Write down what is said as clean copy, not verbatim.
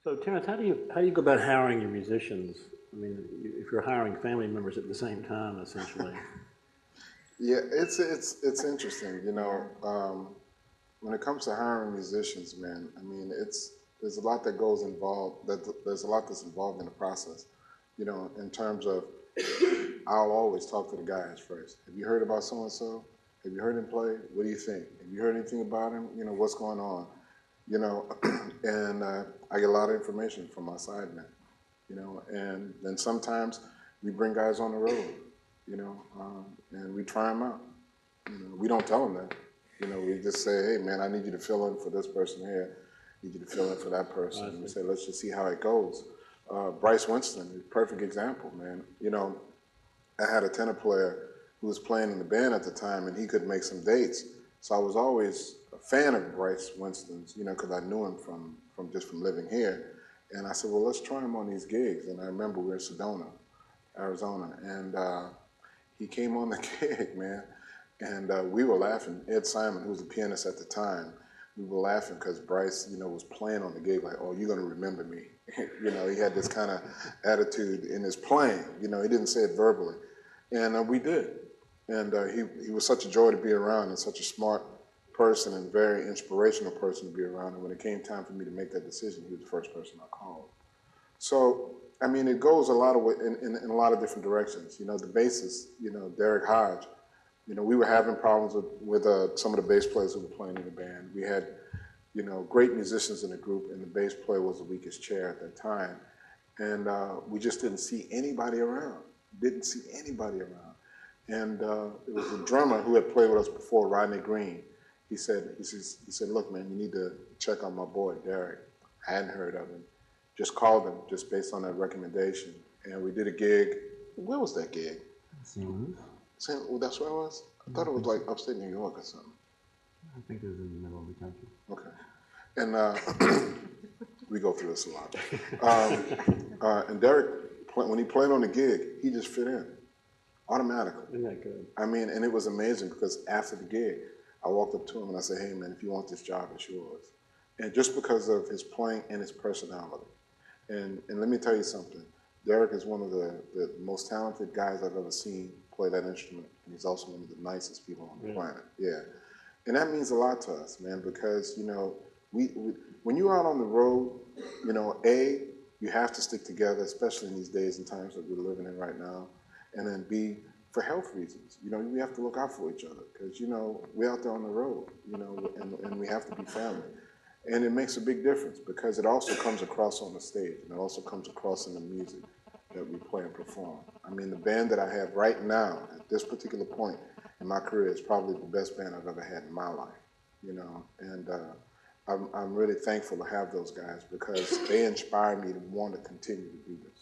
So, Terence, how do you go about hiring your musicians? I mean, if you're hiring family members at the same time, essentially. Yeah, it's interesting. When it comes to hiring musicians, man, I mean, there's a lot that goes involved. There's a lot that's involved in the process. In terms of, I'll always talk to the guys first. Have you heard about so and so? Have you heard him play? What do you think? Have you heard anything about him? What's going on? And I get a lot of information from my sidemen. And then sometimes we bring guys on the road. And we try them out. We don't tell them that. We just say, hey, man, I need you to fill in for this person here. I need you to fill in for that person. And we say, let's just see how it goes. Bryce Winston is a perfect example, man. I had a tenor player who was playing in the band at the time, and he could make some dates. So I was always a fan of Bryce Winston's, because I knew him from living here. And I said, well, let's try him on these gigs. And I remember we were in Sedona, Arizona, and he came on the gig, man. And we were laughing. Ed Simon, who was the pianist at the time, we were laughing because Bryce, was playing on the gig like, oh, you're going to remember me. He had this kind of attitude in his playing. He didn't say it verbally. And we did. And he was such a joy to be around and such a smart person and very inspirational person to be around. And when it came time for me to make that decision, he was the first person I called. So, I mean, it goes a lot of in a lot of different directions. The bassist, Derek Hodge, we were having problems with some of the bass players who were playing in the band. We had, great musicians in the group, and the bass player was the weakest chair at that time. And we just didn't see anybody around. And it was the drummer who had played with us before, Rodney Green. He said, look, man, you need to check on my boy, Derek. I hadn't heard of him. Just called him, just based on that recommendation. And we did a gig. Where was that gig? St. Louis. Well, that's where it was? I thought it was like upstate New York or something. I think it was in the middle of the country. Okay. And we go through this a lot. And Derek, when he played on the gig, he just fit in automatically. Isn't that good? I mean, and it was amazing because after the gig, I walked up to him and I said, hey, man, if you want this job, it's yours. And just because of his playing and his personality. And let me tell you something. Derek is one of the most talented guys I've ever seen play that instrument, and he's also one of the nicest people on the planet. Yeah, and that means a lot to us, man, because we when you're out on the road, you have to stick together, especially in these days and times that we're living in right now, and then B, for health reasons, we have to look out for each other because we're out there on the road, and we have to be family. And it makes a big difference because it also comes across on the stage, and it also comes across in the music that we play and perform. I mean, the band that I have right now, at this particular point in my career, is probably the best band I've ever had in my life, and I'm really thankful to have those guys because they inspire me to want to continue to do this.